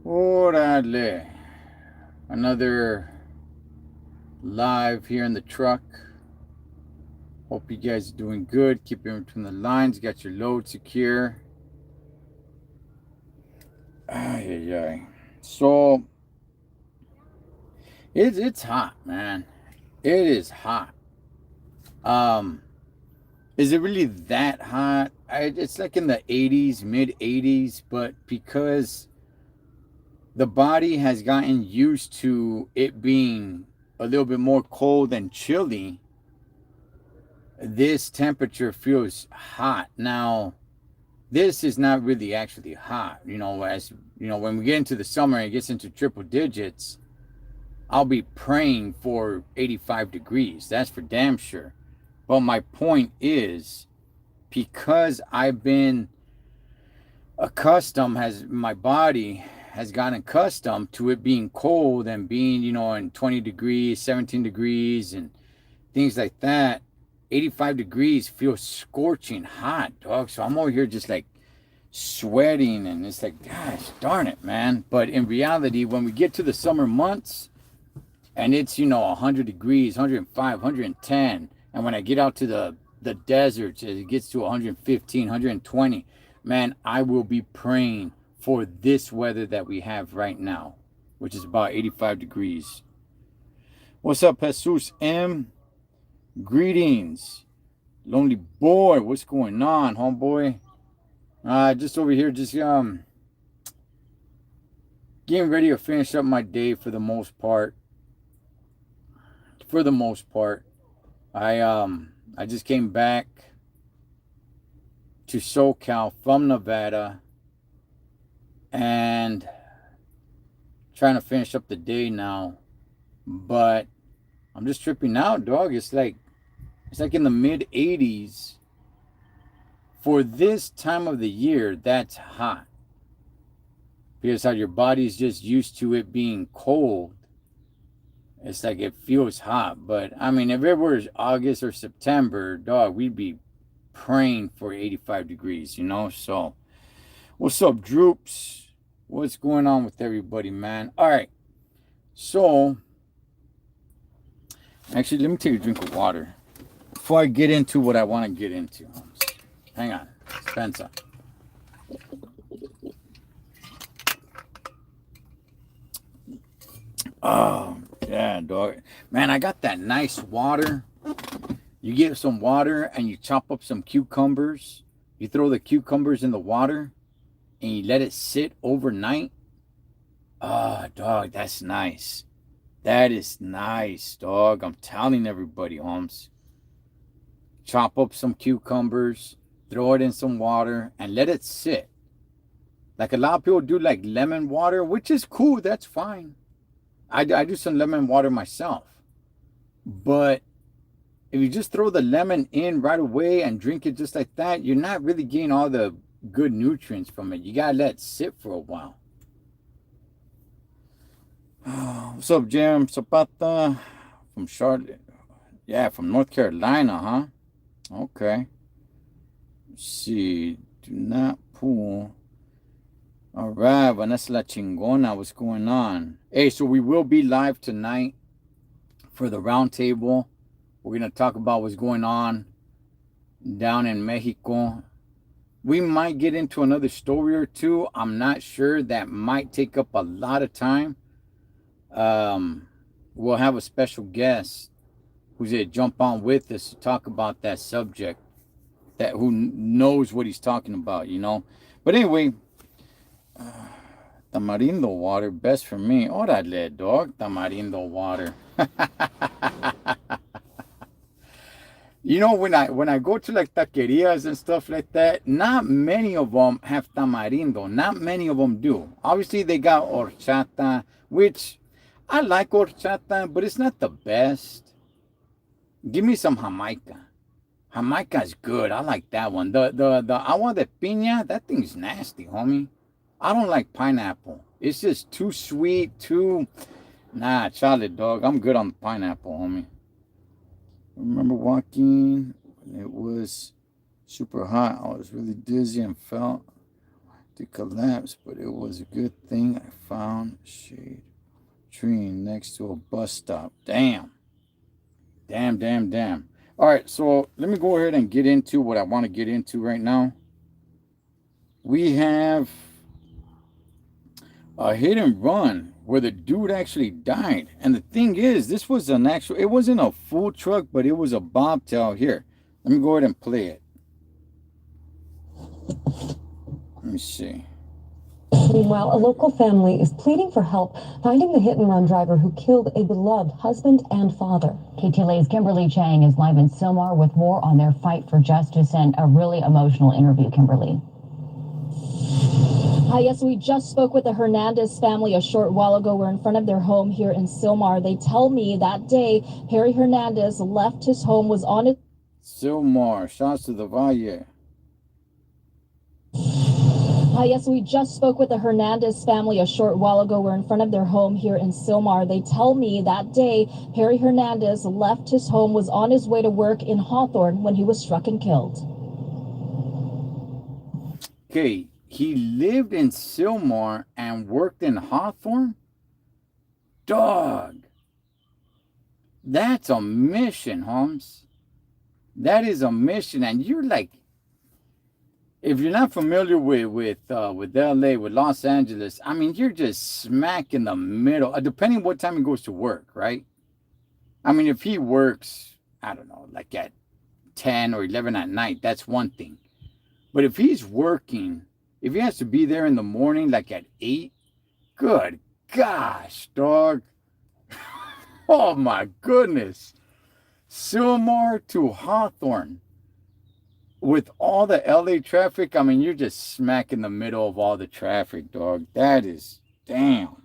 Orale. Another live here in the truck. Hope you guys are doing good. Keep in between the lines. Got your load secure. Ay, ay, ay. So it's hot, man. It is hot. Um, is it really that hot? It's like in the 80s, mid 80s, but because the body has gotten used to it being a little bit more cold and chilly, this temperature feels hot. Now, this is not really actually hot. As you know, when we get into the summer and it gets into triple digits, I'll be praying for 85 degrees. That's for damn sure. But my point is, because I've been accustomed, has my body has gotten accustomed to it being cold and being, in 20 degrees, 17 degrees, and things like that. 85 degrees feels scorching hot, dog. So I'm over here just like sweating, and it's like, gosh darn it, man. But in reality, when we get to the summer months and it's 100 degrees, 105, 110, and when I get out to the deserts, it gets to 115, 120, man, I will be praying for this weather that we have right now, which is about 85 degrees. What's up, Jesus M? Greetings, lonely boy. What's going on, homeboy? Just over here, just getting ready to finish up my day for the most part. For the most part, I just came back to SoCal from Nevada and trying to finish up the day now. But I'm just tripping out, dog. It's like in the mid 80s for this time of the year. That's hot because how your body's just used to it being cold. It's like it feels hot. But I mean, if it was August or September, dog, we'd be praying for 85 degrees, So what's up, Droops? What's going on with everybody, man? All right. So actually, let me take a drink of water before I get into what I want to get into. Hang on, Spencer. Oh, yeah, dog. Man, I got that nice water. You get some water and you chop up some cucumbers. You throw the cucumbers in the water and you let it sit overnight. Oh, dog, that's nice. That is nice, dog. I'm telling everybody, Holmes. Chop up some cucumbers, throw it in some water, and let it sit. Like a lot of people do, like lemon water, which is cool. That's fine. I do some lemon water myself. But if you just throw the lemon in right away and drink it just like that, you're not really getting all the good nutrients from it. You gotta let it sit for a while. What's up, Jam Zapata from Charlotte? Yeah, from North Carolina, huh? Okay. Let's see. Do not pull. All right, Vanessa La Chingona, what's going on? Hey, so we will be live tonight for the roundtable. We're going to talk about what's going on down in Mexico. We might get into another story or two. I'm not sure. That might take up a lot of time. We'll have a special guest who's going to jump on with us to talk about that subject, that who knows what he's talking about, But anyway, tamarindo water, best for me. Órale, dog, tamarindo water. When I go to like taquerias and stuff like that, not many of them have tamarindo. Not many of them do. Obviously, they got horchata, which I like horchata, but it's not the best. Give me some jamaica. Jamaica's good. I like that one. The agua de piña, that thing's nasty, homie. I don't like pineapple. It's just too sweet, Nah, Charlie, dog. I'm good on the pineapple, homie. I remember walking. It was super hot. I was really dizzy and felt to collapse, but it was a good thing I found shade tree next to a bus stop. Damn. Damn, damn, damn. All right, so let me go ahead and get into what I want to get into right now. We have a hit and run where the dude actually died. And the thing is, this was an actual, it wasn't a full truck, but it was a bobtail. Here, let me go ahead and play it. Let me see. Meanwhile, a local family is pleading for help finding the hit-and-run driver who killed a beloved husband and father. KTLA's Kimberly Chang is live in Silmar with more on their fight for justice and a really emotional interview, Kimberly. Hi, yes, we just spoke with the Hernandez family a short while ago. We're in front of their home here in Silmar. They tell me that day Perry Hernandez left his home, was on his... Silmar, shouts to the Valle. Hi, yes, we just spoke with the Hernandez family a short while ago. We're in front of their home here in Silmar. They tell me that day Perry Hernandez left his home, was on his way to work in Hawthorne when he was struck and killed. Okay, he lived in Silmar and worked in Hawthorne? Dog. That's a mission, Holmes. That is a mission. And you're like, if you're not familiar with LA, with Los Angeles, I mean, you're just smack in the middle, depending what time he goes to work, right? I mean, if he works, I don't know, like at 10 or 11 at night, that's one thing. But if he's working, if he has to be there in the morning, like at 8, good gosh, dog. Oh my goodness. Silmar to Hawthorne. With all the LA traffic, I mean, you're just smack in the middle of all the traffic, dog. That is, damn.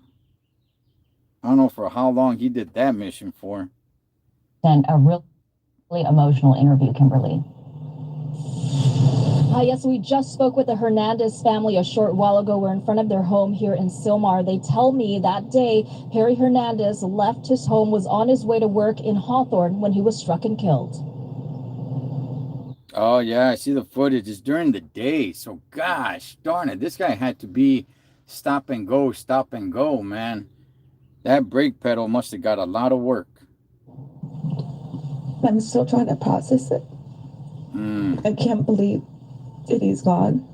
I don't know for how long he did that mission for. And a really emotional interview, Kimberly. Hi, yes, we just spoke with the Hernandez family a short while ago. We're in front of their home here in Silmar. They tell me that day Perry Hernandez left his home, was on his way to work in Hawthorne when he was struck and killed. Oh, yeah, I see the footage. It's during the day. So, gosh, darn it. This guy had to be stop and go, man. That brake pedal must have got a lot of work. I'm still trying to process it. I can't believe that he's gone.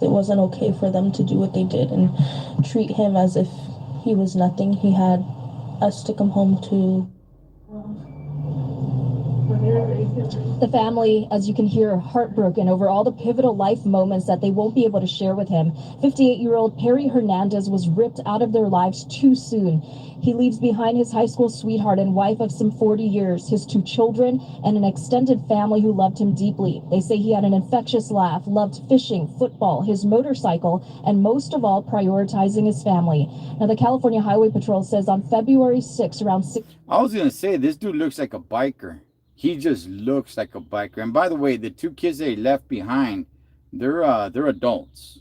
It wasn't okay for them to do what they did and treat him as if he was nothing. He had us to come home to. The family, as you can hear, heartbroken over all the pivotal life moments that they won't be able to share with him. 58-year-old Perry Hernandez was ripped out of their lives too soon. He leaves behind his high school sweetheart and wife of some 40 years, his 2 children, and an extended family who loved him deeply. They say he had an infectious laugh, loved fishing, football, his motorcycle, and most of all, prioritizing his family. Now, the California Highway Patrol says on February 6, around 6... I was going to say, this dude looks like a biker. He just looks like a biker. And by the way, the 2 kids they left behind, they're adults.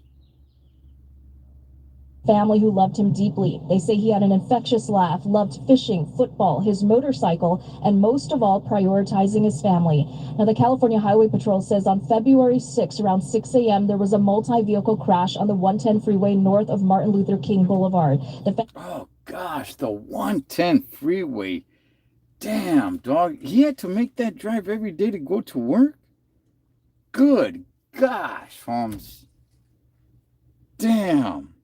Family who loved him deeply. They say he had an infectious laugh, loved fishing, football, his motorcycle, and most of all, prioritizing his family. Now, the California Highway Patrol says on February 6, around 6 a.m., there was a multi-vehicle crash on the 110 freeway north of Martin Luther King Boulevard. Oh, gosh, the 110 freeway. Damn, dog. He had to make that drive every day to go to work? Good gosh, Holmes. Damn.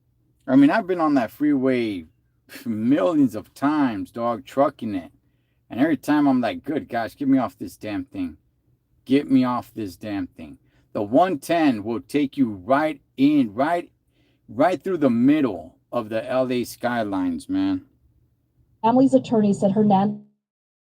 I mean, I've been on that freeway millions of times, dog, trucking it. And every time I'm like, good gosh, get me off this damn thing. Get me off this damn thing. The 110 will take you right in, right through the middle of the LA skylines, man. Family's attorney said Hernandez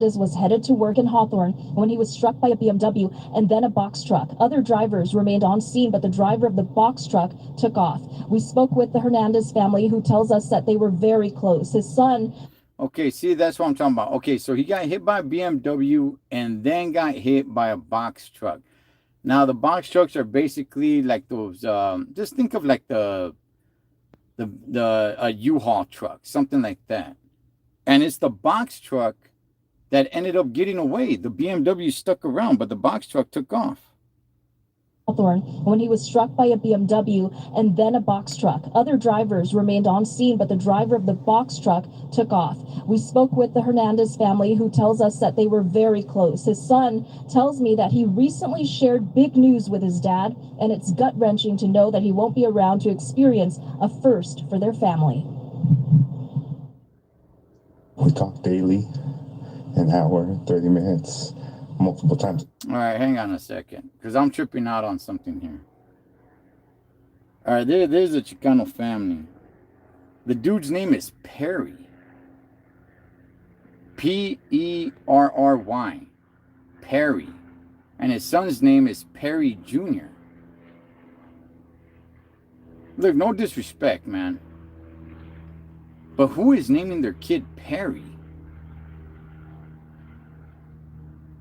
was headed to work in Hawthorne when he was struck by a BMW and then a box truck. Other drivers remained on scene, but the driver of the box truck took off. We spoke with the Hernandez family, who tells us that they were very close. His son... Okay, see, that's what I'm talking about. Okay, so he got hit by a BMW and then got hit by a box truck. Now, the box trucks are basically like those, just think of like the U-Haul truck, something like that. And it's the box truck that ended up getting away. The BMW stuck around, but the box truck took off. Hawthorne when he was struck by a BMW and then a box truck. Other drivers remained on scene, but the driver of the box truck took off. We spoke with the Hernandez family, who tells us that they were very close. His son tells me that he recently shared big news with his dad, and it's gut-wrenching to know that he won't be around to experience a first for their family. We talk daily, an hour, 30 minutes, multiple times. All right, hang on a second, because I'm tripping out on something here. All right, there's a Chicano family. The dude's name is Perry. Perry. Perry. And his son's name is Perry Jr. Look, no disrespect, man. But who is naming their kid Perry?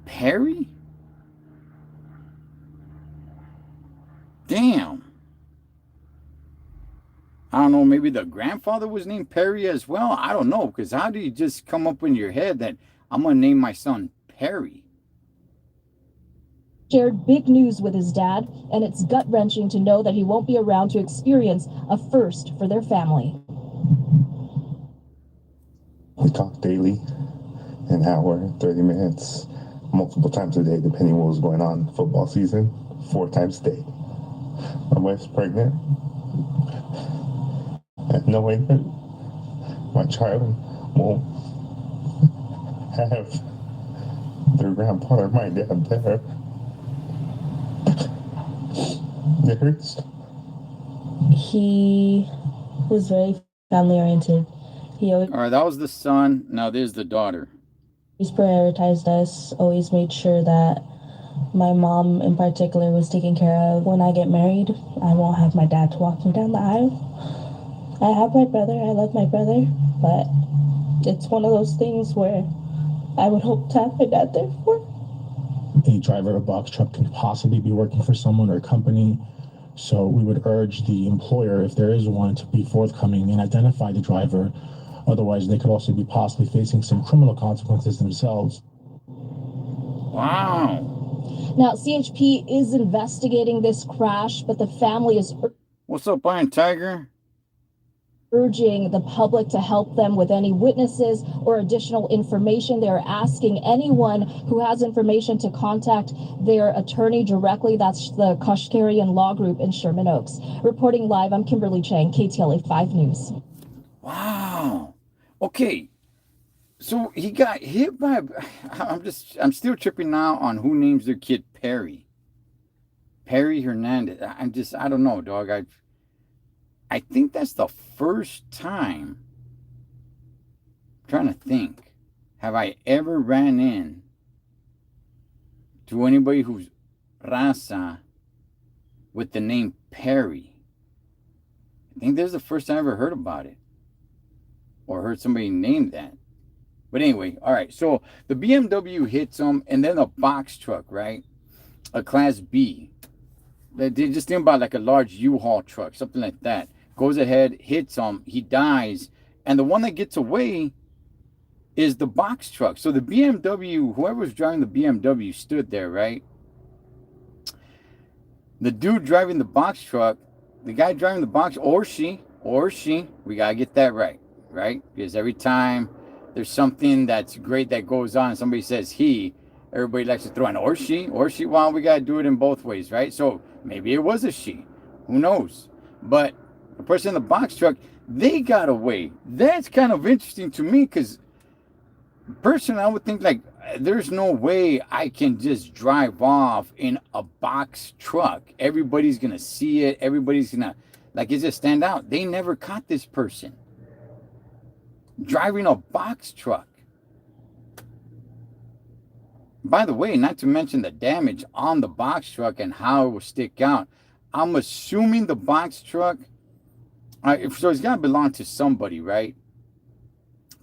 Perry? Damn. I don't know, maybe the grandfather was named Perry as well. I don't know, because how do you just come up in your head that I'm going to name my son Perry? Shared big news with his dad, and it's gut-wrenching to know that he won't be around to experience a first for their family. We talk daily, an hour, 30 minutes, multiple times a day, depending what was going on. Football season, 4 times a day. My wife's pregnant. And knowing that my child won't have their grandpa or my dad there, it hurts. He was very family oriented. He always All right, that was the son. Now there's the daughter. prioritized us, always made sure that my mom in particular was taken care of. When I get married, I won't have my dad to walk me down the aisle. I have my brother, I love my brother, but it's one of those things where I would hope to have my dad there for. A driver of a box truck can possibly be working for someone or a company. So we would urge the employer, if there is one, to be forthcoming and identify the driver. Otherwise, they could also be possibly facing some criminal consequences themselves. Wow. Now, CHP is investigating this crash, but the family is What's up, Iron Tiger? urging the public to help them with any witnesses or additional information. They're asking anyone who has information to contact their attorney directly. That's the Kashkarian Law Group in Sherman Oaks. Reporting live, I'm Kimberly Chang, KTLA 5 News. Wow. Okay. So he got hit by, I'm still tripping now on who names their kid Perry. Perry Hernandez. I don't know, dog. I think that's the first time, I'm trying to think, have I ever ran in to anybody who's raza with the name Perry. I think this is the first time I ever heard about it or heard somebody name that. But anyway, all right, so the BMW hits him, and then a box truck, right? A Class B. They just think about like a large U-Haul truck, something like that. Goes ahead, hits him, he dies, and the one that gets away is the box truck. So the BMW, whoever was driving the BMW stood there, right? The dude driving the box truck, the guy driving the box, or she, we gotta get that right? Because every time there's something that's great that goes on, somebody says he, everybody likes to throw in or she, well, we gotta do it in both ways, right? So maybe it was a she, who knows? But the person in the box truck, they got away. That's kind of interesting to me, because personally, I would think like there's no way I can just drive off in a box truck. Everybody's gonna see it. Everybody's gonna, like, it just stand out. They never caught this person driving a box truck. By the way, not to mention the damage on the box truck and how it will stick out. I'm assuming the box truck, so it's got to belong to somebody, right?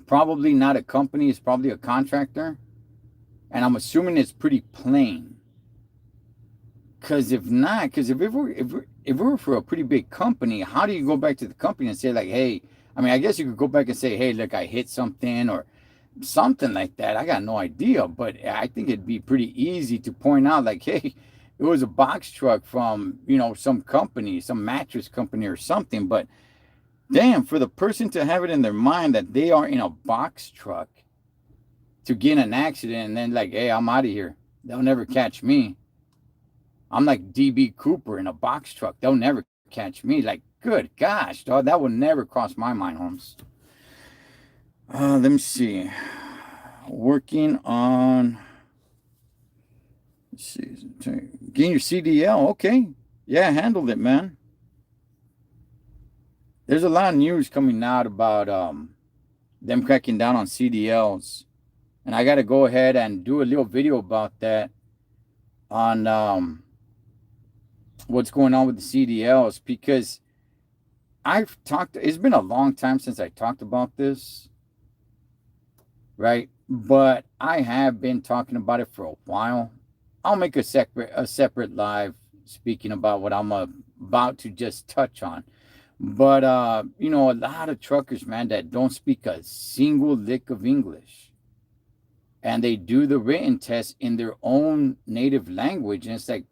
Probably not a company. It's probably a contractor. And I'm assuming it's pretty plain. Because if not, because if it were for a pretty big company, how do you go back to the company and say like, hey, I mean, I guess you could go back and say, hey, look, I hit something or something like that. I got no idea. But I think it'd be pretty easy to point out like, hey, it was a box truck from, you know, some company, some mattress company or something. But damn, for the person to have it in their mind that they are in a box truck to get in an accident and then like, hey, I'm out of here. They'll never catch me. I'm like DB Cooper in a box truck. They'll never catch me. Like, good gosh, dog, that would never cross my mind, Holmes. Let me see. Working on, let's see, getting your CDL. Okay. Yeah, I handled it, man. There's a lot of news coming out about them cracking down on CDLs. And I got to go ahead and do a little video about that on what's going on with the CDLs, because it's been a long time since I talked about this, right? But I have been talking about it for a while. I'll make a separate live speaking about what I'm about to just touch on. But you know, a lot of truckers, man, that don't speak a single lick of English, and they do the written test in their own native language, and it's like,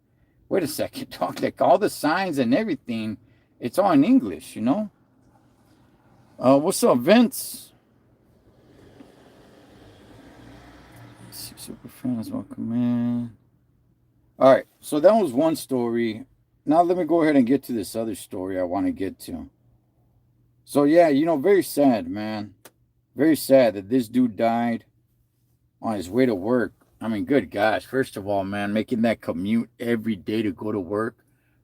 wait a second, dog, like all the signs and everything, it's all in English, you know? What's up, Vince? Super fans, welcome in. All right, so that was one story. Now let me go ahead and get to this other story I want to get to. So yeah, you know, very sad, man. Very sad that this dude died on his way to work. I mean, good gosh. First of all, man, making that commute every day to go to work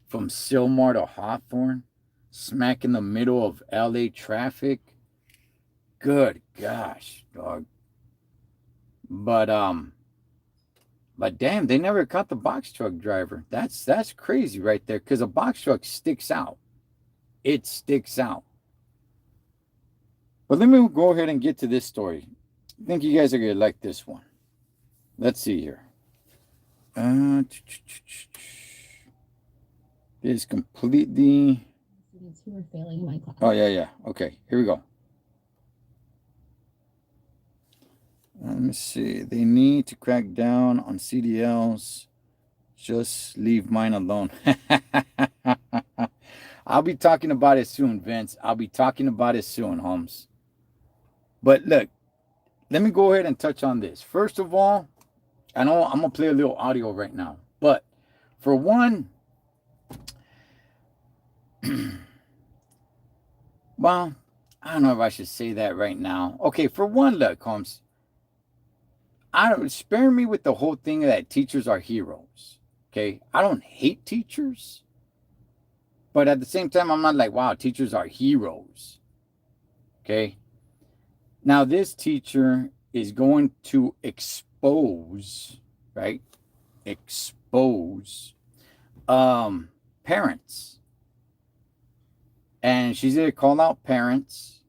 from Sylmar to Hawthorne, smack in the middle of LA traffic. Good gosh, dog. But damn, they never caught the box truck driver. That's crazy right there, because a box truck sticks out. It sticks out. But let me go ahead and get to this story. I think you guys are going to like this one. Let's see here. It's completely... Students who are failing my class. Oh, yeah. Okay, here we go. Let me see. They need to crack down on CDLs. Just leave mine alone. I'll be talking about it soon, Vince. I'll be talking about it soon, Holmes. But look, let me go ahead and touch on this. First of all, I know I'm going to play a little audio right now. But for one, well, I don't know if I should say that right now. Okay, for one, look, Holmes, spare me with the whole thing that teachers are heroes. Okay, I don't hate teachers, but at the same time, I'm not like, wow, teachers are heroes. Okay, now this teacher is going to expose, right? Expose parents, and she's gonna call out parents.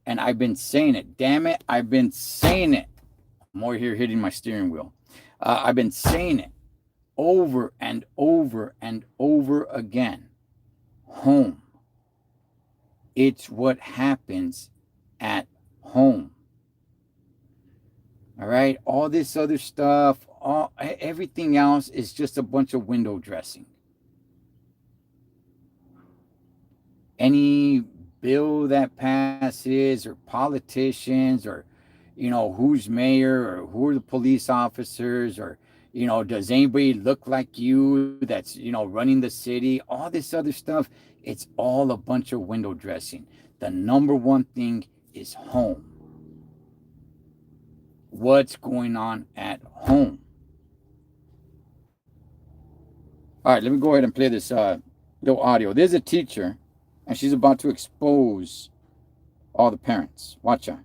And I've been saying it. Damn it, I've been saying it. I'm over here hitting my steering wheel. I've been saying it over and over and over again. Home. It's what happens at home. All right. All this other stuff, everything else is just a bunch of window dressing. Any bill that passes, or politicians, or, you know, who's mayor, or who are the police officers, or, you know, does anybody look like you that's, you know, running the city, all this other stuff, it's all a bunch of window dressing. The number one thing is home. What's going on at home? All right, let me go ahead and play this little audio. There's a teacher, and she's about to expose all the parents. Watch her.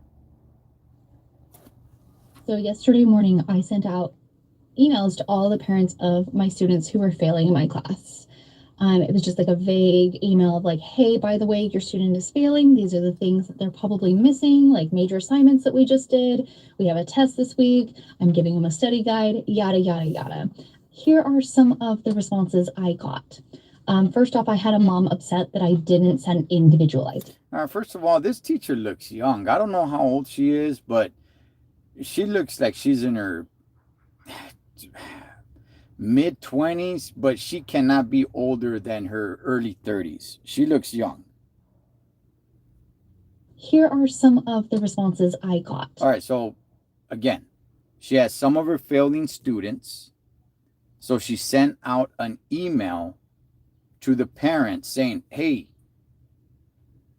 So yesterday morning, I sent out emails to all the parents of my students who were failing in my class. It was just like a vague email of like, hey, by the way, your student is failing. These are the things that they're probably missing, like major assignments that we just did. We have a test this week. I'm giving them a study guide, yada, yada, yada. Here are some of the responses I got. First off, I had a mom upset that I didn't send individualized. First of all, this teacher looks young. I don't know how old she is, but she looks like she's in her mid-20s, but she cannot be older than her early 30s. She looks young. Here are some of the responses I got. All right, so again, she has some of her failing students. So she sent out an email to the parents saying, hey,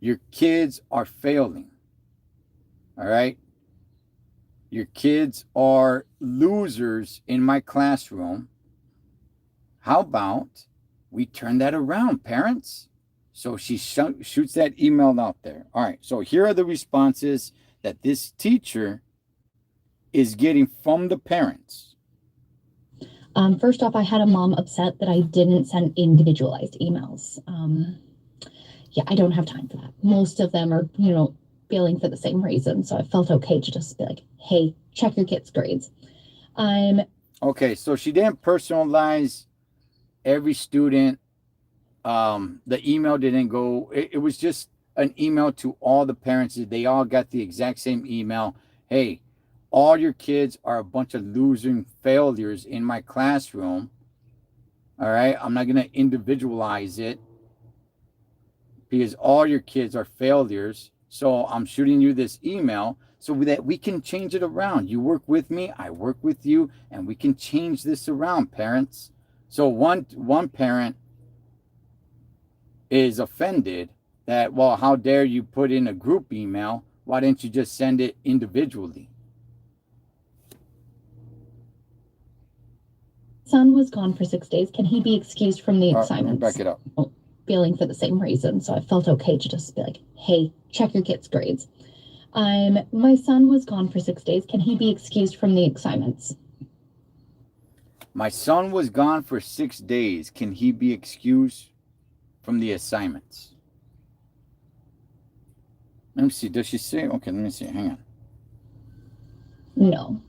your kids are failing. All right. Your kids are losers in my classroom. How about we turn that around, parents? So she shoots that email out there. All right. So here are the responses that this teacher is getting from the parents. First off, I had a mom upset that I didn't send individualized emails. Yeah, I don't have time for that. Most of them are, failing for the same reason. So I felt okay to just be like, hey, check your kids' grades. Okay, so she didn't personalize every student. The email didn't go, it was just an email to all the parents. They all got the exact same email. Hey, all your kids are a bunch of losing failures in my classroom. All right, I'm not going to individualize it because all your kids are failures. So I'm shooting you this email so that we can change it around. You work with me, I work with you, and we can change this around, parents. So one parent is offended that, well, how dare you put in a group email? Why didn't you just send it individually? Son was gone for 6 days. Can he be excused from the assignments? Back it up. Failing for the same reason. So I felt okay to just be like, hey, check your kids' grades. My son was gone for 6 days. Can he be excused from the assignments? My son was gone for 6 days. Can he be excused from the assignments? Let me see. Does she say? Okay, let me see. Hang on. No.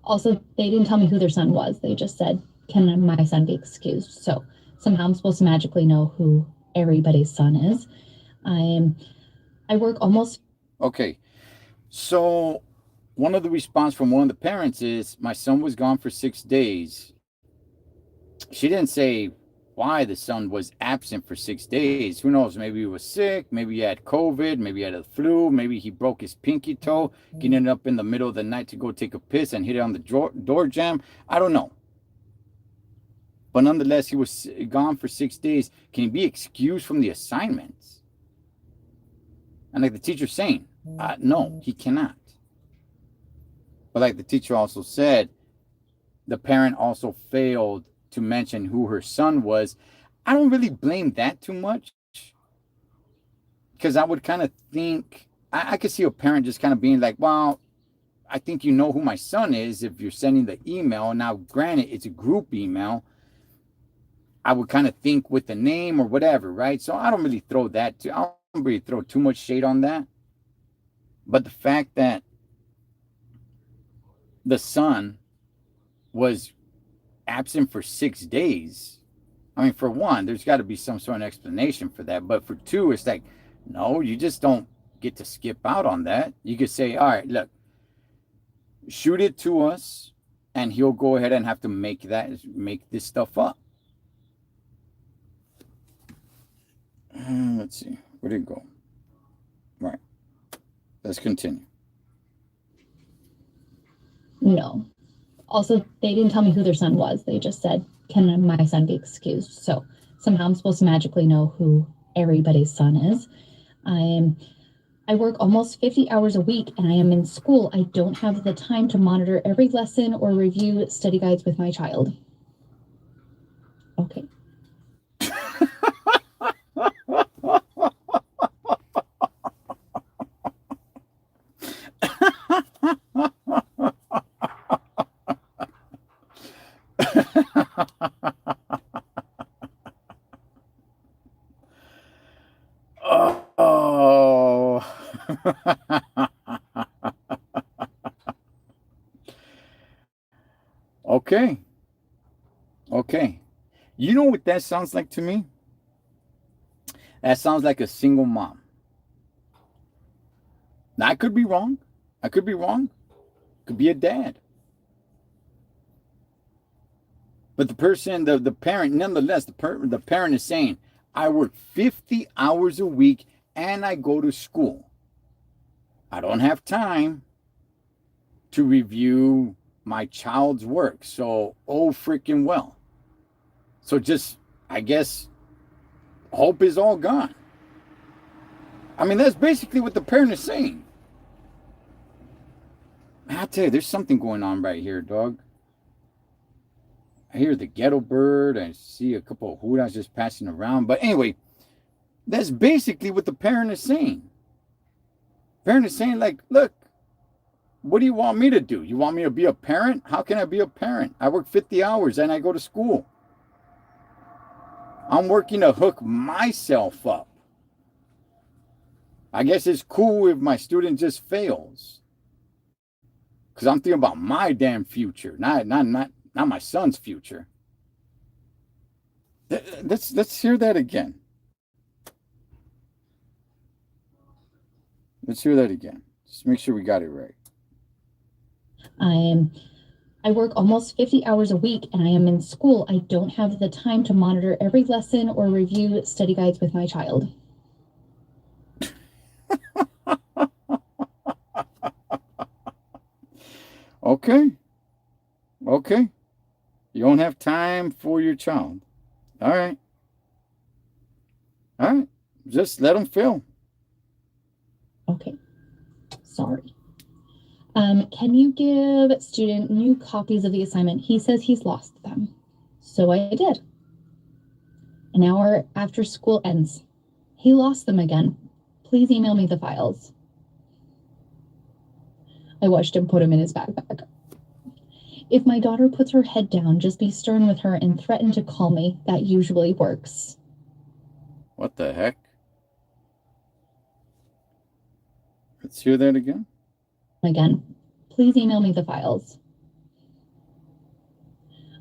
Also, they didn't tell me who their son was. They just said, can my son be excused? So somehow I'm supposed to magically know who everybody's son is. I work almost. Okay. So one of the response from one of the parents is, my son was gone for 6 days. She didn't say why the son was absent for 6 days. Who knows? Maybe he was sick. Maybe he had COVID. Maybe he had a flu. Maybe he broke his pinky toe, getting up in the middle of the night to go take a piss and hit it on the door jamb. I don't know. But nonetheless, he was gone for 6 days. Can he be excused from the assignments? And like the teacher's saying, no, he cannot. But like the teacher also said, the parent also failed to mention who her son was. I don't really blame that too much, because I would kind of think, I could see a parent just kind of being like, well, I think you know who my son is if you're sending the email. Now, granted, it's a group email. I would kind of think with the name or whatever, right? So I don't really throw too much shade on that. But the fact that the son was absent for 6 days, I mean, for one, there's got to be some sort of explanation for that. But for two, it's like, no, you just don't get to skip out on that. You could say, all right, look, shoot it to us, and he'll go ahead and have to make this stuff up. Let's see. Where did it go? Right. Let's continue. No. Also, they didn't tell me who their son was. They just said, can my son be excused? So somehow I'm supposed to magically know who everybody's son is. I work almost 50 hours a week and I am in school. I don't have the time to monitor every lesson or review study guides with my child. Okay. Oh. Okay. Okay. You know what that sounds like to me? That sounds like a single mom. Now, I could be wrong. Could be a dad. But the person, the parent, nonetheless, the parent is saying, I work 50 hours a week and I go to school. I don't have time to review my child's work. So, oh, freaking well. So just, I guess, hope is all gone. I mean, that's basically what the parent is saying. I tell you, there's something going on right here, dog. I hear the ghetto bird. I see a couple of hoodas just passing around. But anyway, that's basically what the parent is saying. Parent is saying, like, look, what do you want me to do? You want me to be a parent? How can I be a parent? I work 50 hours and I go to school. I'm working to hook myself up. I guess it's cool if my student just fails. Because I'm thinking about my damn future, not my son's future. Let's hear that again. Let's hear that again. Just make sure we got it right. I work almost 50 hours a week and I am in school. I don't have the time to monitor every lesson or review study guides with my child. Okay. You don't have time for your child. All right. Just let them fail. Okay. Sorry. Can you give student new copies of the assignment? He says he's lost them. So I did. An hour after school ends. He lost them again. Please email me the files. I watched him put them in his backpack. If my daughter puts her head down, just be stern with her and threaten to call me. That usually works. What the heck? Let's hear that again. Again, please email me the files.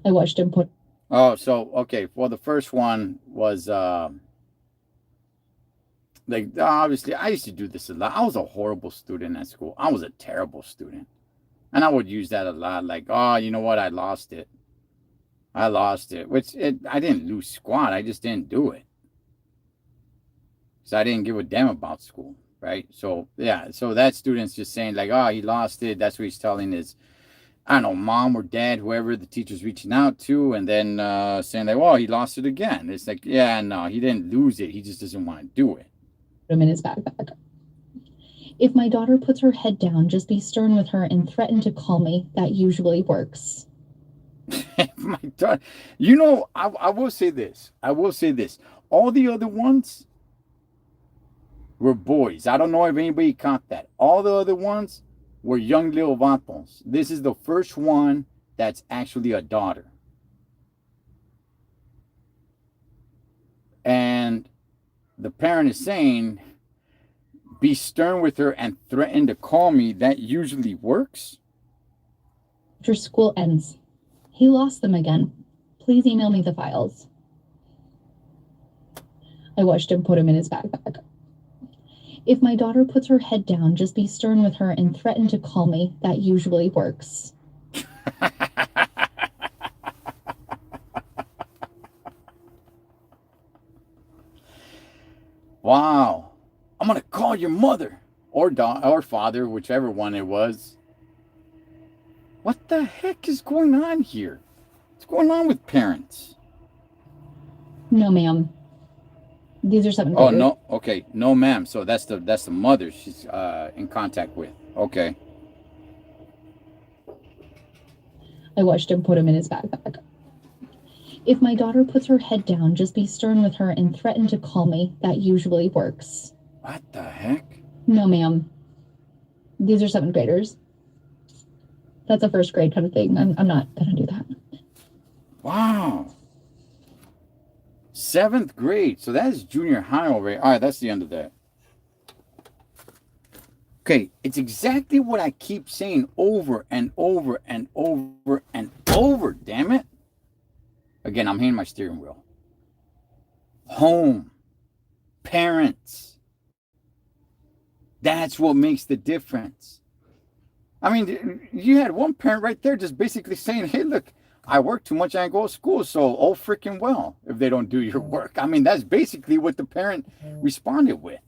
I watched him put. Oh, so, okay. Well, the first one was, like, obviously, I used to do this a lot. I was a horrible student at school. I was a terrible student. And I would use that a lot. Like, oh, you know what? I lost it. Which, I didn't lose squat. I just didn't do it. So I didn't give a damn about school. Right. So, yeah. So that student's just saying, like, oh, he lost it. That's what he's telling his, I don't know, mom or dad, whoever the teacher's reaching out to. And then saying, like, well, he lost it again. It's like, yeah, no, he didn't lose it. He just doesn't want to do it. Him in his backpack. If my daughter puts her head down, just be stern with her and threaten to call me. That usually works. My daughter, you know, I will say this. All the other ones were boys. I don't know if anybody caught that. All the other ones were young little vatos. This is the first one that's actually a daughter. And the parent is saying, be stern with her and threaten to call me. That usually works. After school ends. He lost them again. Please email me the files. I watched him put them in his backpack. If my daughter puts her head down, just be stern with her and threaten to call me. That usually works. Wow. I'm going to call your mother or father, whichever one it was. What the heck is going on here? What's going on with parents? No, ma'am. These are something. Oh, no. Okay. No, ma'am. So that's the mother she's in contact with. Okay. I watched him put them in his backpack. If my daughter puts her head down, just be stern with her and threaten to call me. That usually works. What the heck? No, ma'am. These are 7th graders. That's a first grade kind of thing. I'm not going to do that. Wow. 7th grade. So that's junior high already. All right, that's the end of that. Okay, it's exactly what I keep saying over and over and over and over, damn it. Again, I'm hitting my steering wheel. Home. Parents. That's what makes the difference. I mean, you had one parent right there just basically saying, hey, look, I work too much and I go to school, so oh freaking well if they don't do your work. I mean, that's basically what the parent responded with.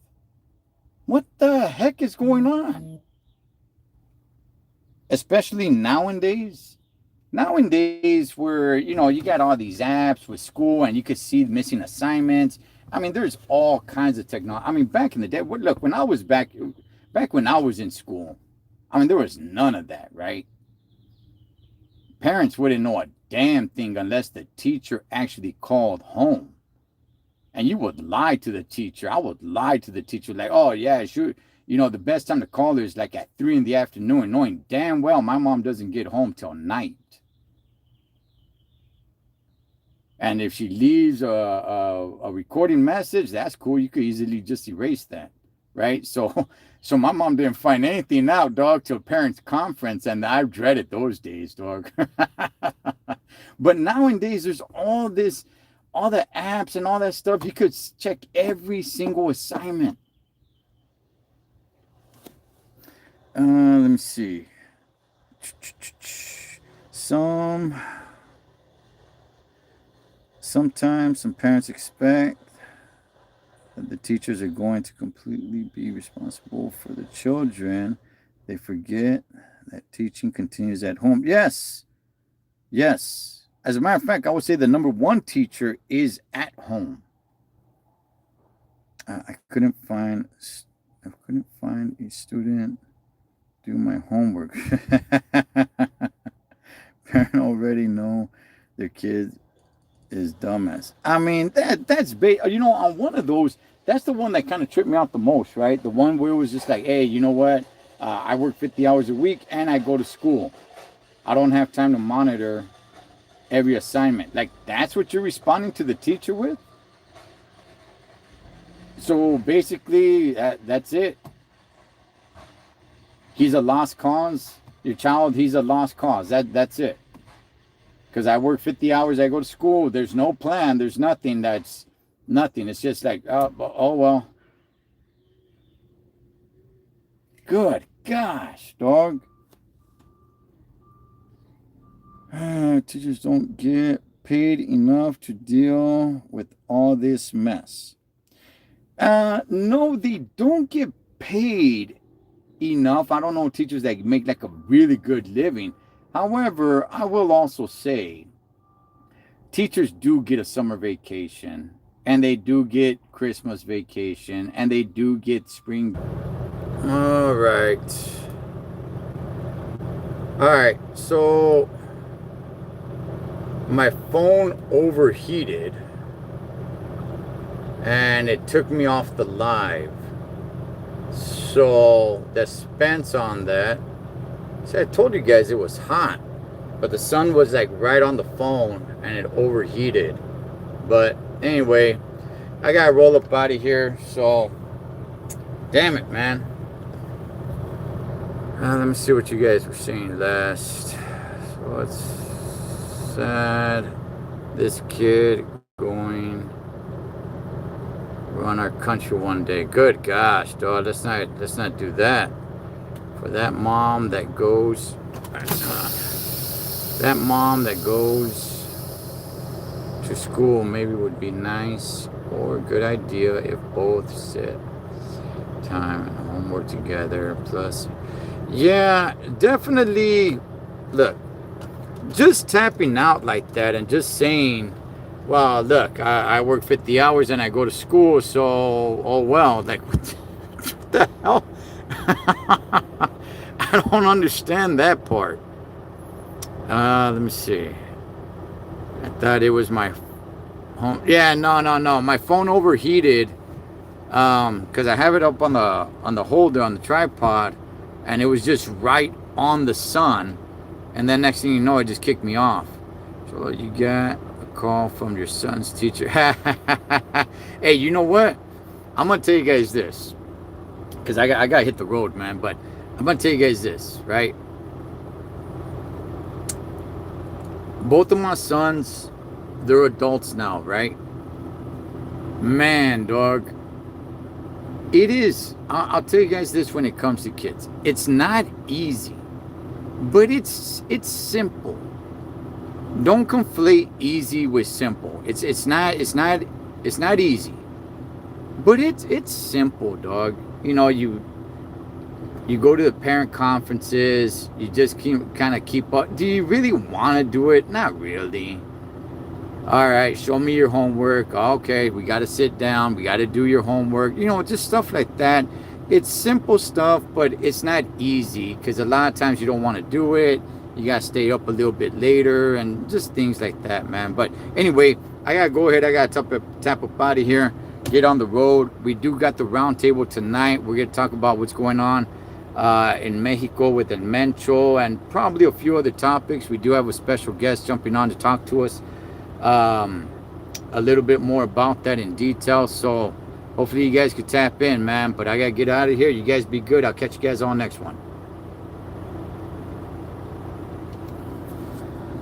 What the heck is going on? Especially nowadays. Nowadays, where, you know, you got all these apps with school and you could see missing assignments. I mean, there's all kinds of technology. I mean, back in the day, look, when I was back when I was in school, I mean, there was none of that, right? Parents wouldn't know a damn thing unless the teacher actually called home. And you would lie to the teacher. I would lie to the teacher like, oh, yeah, sure. You know, the best time to call her is like at 3 in the afternoon, knowing damn well my mom doesn't get home till night. And if she leaves a recording message, that's cool. You could easily just erase that, right? So my mom didn't find anything out, dog, till parents' conference, and I dreaded those days, dog. But nowadays, there's all the apps and all that stuff. You could check every single assignment. Let me see. Sometimes some parents expect that the teachers are going to completely be responsible for the children. They forget that teaching continues at home. Yes. As a matter of fact, I would say the number one teacher is at home. I couldn't find a student do my homework. Parents already know their kids is dumbass. I mean, that's you know, on one of those, that's the one that kind of tripped me out the most, right? The one where it was just like, hey, you know what? I work 50 hours a week and I go to school. I don't have time to monitor every assignment. Like, that's what you're responding to the teacher with? So basically, that's it. He's a lost cause. Your child, he's a lost cause. That's it. Because I work 50 hours, I go to school. There's no plan. There's nothing. That's nothing. It's just like, oh well. Good gosh, dog. Teachers don't get paid enough to deal with all this mess. No, they don't get paid enough. I don't know teachers that make like a really good living. However, I will also say teachers do get a summer vacation, and they do get Christmas vacation, and they do get spring. All right, so my phone overheated and it took me off the live. So the suspense on that. See, I told you guys it was hot, but the sun was like right on the phone and it overheated. But anyway, I gotta roll up out of here. So, damn it, man. Let me see what you guys were saying last. So it's sad. This kid going run our country one day. Good gosh, dog. Let's not do that. For that mom that goes, to school maybe would be nice or a good idea if both sit time and homework together. Plus, yeah, definitely. Look, just tapping out like that and just saying, well, look, I work 50 hours and I go to school, so, oh well, like, what the hell? I don't understand that part. Let me see. I thought it was my home. Yeah, no. My phone overheated because I have it up on the holder on the tripod, and it was just right on the sun. And then next thing you know, it just kicked me off. So you got a call from your son's teacher. Hey, you know what? I'm gonna tell you guys this, because I got to hit the road, man. But I'm gonna tell you guys this, right? Both of my sons, they're adults now, right? Man, dog. It is. I'll tell you guys this when it comes to kids. It's not easy, but it's simple. don't conflate easy with simple. It's not easy, but it's simple, dog. You know, you go to the parent conferences, you just kind of keep up. Do you really want to do it? Not really. All right, show me your homework. Okay, we got to sit down, we got to do your homework, you know, just stuff like that. It's simple stuff, but it's not easy, because a lot of times you don't want to do it. You got to stay up a little bit later and just things like that, man. But anyway, I got to go ahead. I got to tap up out of here, get on the road. We do got the round table tonight. We're going to talk about what's going on in Mexico with El Mencho and probably a few other topics. We do have a special guest jumping on to talk to us a little bit more about that in detail. So hopefully you guys could tap in, man. But I got to get out of here. You guys be good. I'll catch you guys on next one.